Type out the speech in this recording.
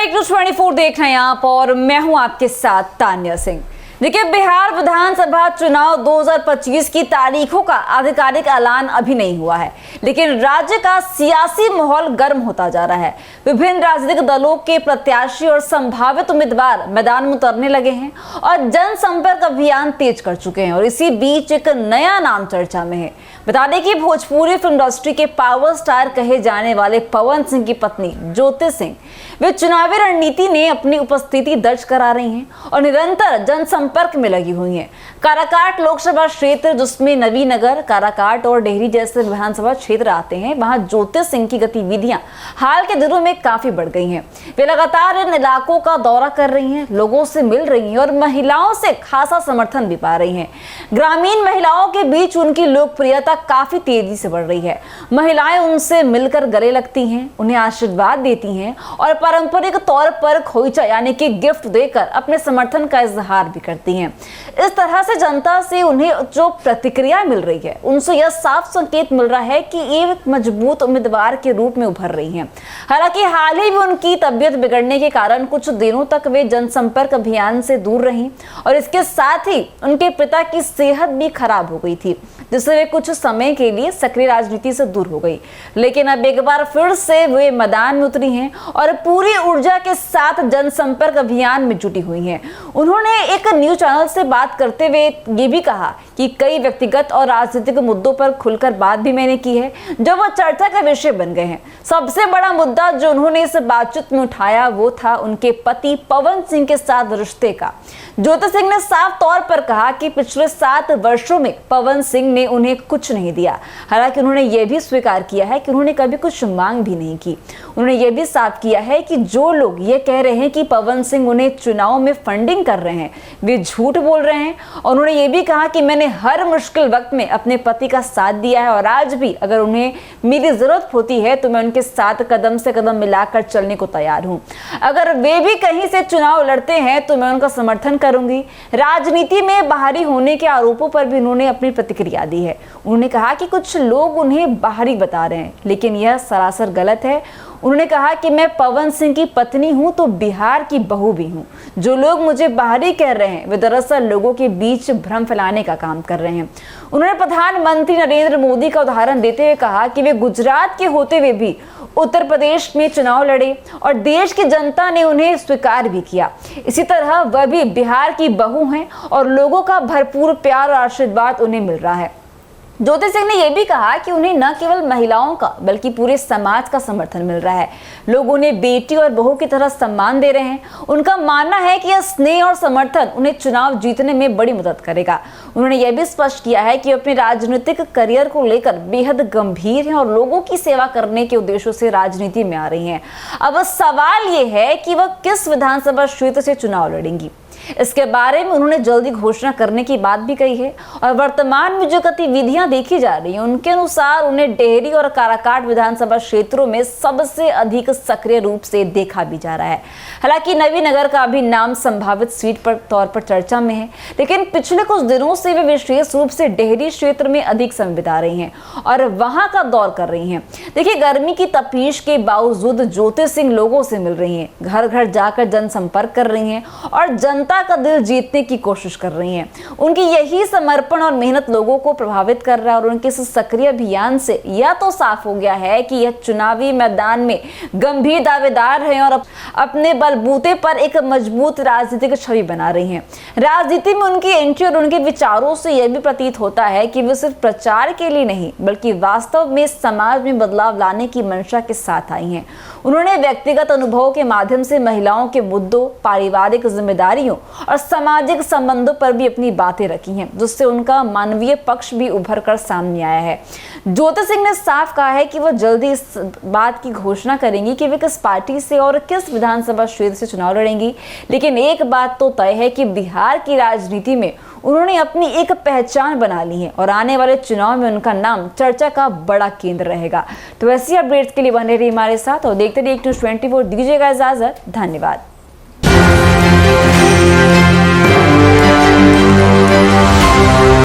एक न्यूज़ 24 देख रहे हैं आप और मैं हूं आपके साथ तान्या सिंह। देखिए, बिहार विधानसभा चुनाव 2025 की तारीखों का आधिकारिक ऐलान अभी नहीं हुआ है, लेकिन राज्य का सियासी माहौल गर्म होता जा रहा है। विभिन्न राजनीतिक दलों के प्रत्याशी और संभावित उम्मीदवार मैदान में उतरने लगे हैं और जनसंपर्क अभियान तेज कर चुके हैं। और इसी बीच एक नया नाम चर्चा में है। बता दें कि भोजपुरी फिल्म इंडस्ट्री के पावर स्टार कहे जाने वाले पवन सिंह की पत्नी ज्योति सिंह वे चुनावी रणनीति में अपनी उपस्थिति दर्ज करा रही हैं और निरंतर जनसंपर्क में लगी हुई हैं। काराकाट लोकसभा क्षेत्र, जिसमें नवीनगर, काराकाट और डेहरी जैसे विधानसभा क्षेत्र आते हैं, वहां ज्योति सिंह की गतिविधियां हाल के दिनों में काफी बढ़ गई हैं। वे लगातार इन इलाकों का दौरा कर रही हैं, लोगों से मिल रही हैं और महिलाओं से खासा समर्थन भी पा रही हैं। ग्रामीण महिलाओं के बीच उनकी लोकप्रियता काफी तेजी से बढ़ रही है। महिलाएं उनसे मिलकर गले लगती हैं, उन्हें आशीर्वाद देती हैं और पारंपरिक तौर पर खोइचा यानी कि गिफ्ट देकर अपने समर्थन का इजहार भी करती हैं। इस तरह से जनता से उन्हें जो प्रतिक्रिया मिल रही है, उनसे यह साफ संकेत मिल रहा है कि ये एक मजबूत उम्मीदवार के रूप में उभर रही हैं। हालांकि हाल ही में उनकी तबीयत बिगड़ने के कारण कुछ दिनों तक वे जनसंपर्क अभियान से दूर रहीं और इसके साथ ही उनके पिता की सेहत भी खराब हो गई थी, जिससे वे कुछ समय के लिए सक्रिय राजनीति से दूर हो गई। लेकिन अब एक बार फिर से वे मैदान में उतरी हैं और पूरी ऊर्जा के साथ जनसंपर्क अभियान में जुटी हुई हैं। उन्होंने एक न्यूज चैनल से बात करते हुए ये भी कहा कि कई व्यक्तिगत और राजनीतिक मुद्दों पर खुलकर बात भी मैंने की है, जो वह चर्चा का विषय बन गए हैं। सबसे बड़ा मुद्दा जो उन्होंने इस बातचीत में उठाया वो था उनके पति पवन सिंह के साथ रिश्ते का। ज्योति सिंह ने साफ तौर पर कहा कि पिछले 7 वर्षों में पवन सिंह ने उन्हें कुछ नहीं दिया। हालांकि उन्होंने यह भी स्वीकार किया है कि उन्होंने कभी कुछ मांग भी नहीं की। उन्होंने यह भी साफ किया है कि जो लोग ये कह रहे हैं कि पवन सिंह उन्हें चुनाव में फंडिंग कर रहे हैं, वे झूठ बोल रहे हैं। और उन्होंने ये भी कहा कि मैंने हर मुश्किल वक्त में अपने पति का साथ दिया है और आज भी अगर उन्हें मेरी जरूरत होती है तो मैं उनके साथ कदम से कदम मिलाकर चलने को तैयार हूं। अगर वे भी कहीं से चुनाव लड़ते हैं तो मैं उनका समर्थन करूंगी। राजनीति में बाहरी होने के आरोपों पर भी उन्होंने अपनी प्रतिक्रिया दी है। उन्होंने कहा कि कुछ लोग उन्हें बाहरी बता रहे हैं, लेकिन यह सरासर गलत है। उन्होंने कहा कि मैं पवन सिंह की पत्नी हूं तो बिहार की बहू भी हूं। जो लोग मुझे बाहरी कह रहे हैं वे दरअसल लोगों के बीच भ्रम फैलाने का काम कर रहे हैं। उन्होंने प्रधानमंत्री नरेंद्र मोदी का उदाहरण देते हुए कहा कि वे गुजरात के होते हुए भी उत्तर प्रदेश में चुनाव लड़े और देश की जनता ने उन्हें स्वीकार भी किया। इसी तरह वह भी बिहार की बहू हैं और लोगों का भरपूर प्यार और आशीर्वाद उन्हें मिल रहा है। ज्योति सिंह ने यह भी कहा कि उन्हें न केवल महिलाओं का बल्कि पूरे समाज का समर्थन मिल रहा है। लोग उन्हें बेटी और बहू की तरह सम्मान दे रहे हैं। उनका मानना है कि यह स्नेह और समर्थन उन्हें चुनाव जीतने में बड़ी मदद करेगा। उन्होंने यह भी स्पष्ट किया है कि अपने राजनीतिक करियर को लेकर बेहद गंभीर हैं और लोगों की सेवा करने के उद्देश्यों से राजनीति में आ रही हैं। अब सवाल ये है कि वह किस विधानसभा क्षेत्र से चुनाव लड़ेंगी। इसके बारे में उन्होंने जल्दी घोषणा करने की बात भी कही है और वर्तमान में जो गतिविधियां देखी जा रही हैं उनके अनुसार उन्हें डेहरी और काराकाट विधानसभा क्षेत्रों में सबसे अधिक सक्रिय रूप से देखा भी जा रहा है। हालांकि नवीनगर का भी नाम संभावित सीट पर तौर पर चर्चा में है, लेकिन पिछले कुछ दिनों से वे विशेष रूप से डेहरी क्षेत्र में अधिक समय बिता रही हैं और वहां का दौर कर रही हैं। देखिए, गर्मी की तपीश के बावजूद ज्योति सिंह लोगों से मिल रही हैं, घर घर जाकर जनसंपर्क कर रही हैं और जनता का दिल जीतने की कोशिश कर रही हैं। उनकी यही समर्पण और मेहनत लोगों को प्रभावित कर रहा है और उनके इस सक्रिय अभियान से यह तो साफ हो गया है कि यह चुनावी मैदान में गंभीर दावेदार हैं और अपने बलबूते पर एक मजबूत राजनीतिक छवि बना रही हैं। राजनीति में उनकी एंट्री और उनके विचारों से यह भी प्रतीत होता है कि वे सिर्फ प्रचार के लिए नहीं बल्कि वास्तव में समाज में बदलाव लाने की मंशा के साथ आई हैं। उन्होंने व्यक्तिगत अनुभवों के माध्यम से महिलाओं के मुद्दों, पारिवारिक जिम्मेदारियों और सामाजिक संबंधों पर भी अपनी बातें रखी हैं, जिससे उनका मानवीय पक्ष भी उभर कर सामने आया है। ज्योति सिंह ने साफ कहा है कि वह जल्दी इस बात की घोषणा करेंगी कि वे किस पार्टी से और किस विधानसभा क्षेत्र से चुनाव लड़ेंगी। लेकिन एक बात तो तय है कि बिहार की राजनीति में उन्होंने अपनी एक पहचान बना ली है और आने वाले चुनाव में उनका नाम चर्चा का बड़ा केंद्र रहेगा। तो ऐसी अपडेट्स के लिए बने रहिए हमारे साथ और देखते रहिए एक न्यूज़ 24। दीजिएगा इजाजत। धन्यवाद।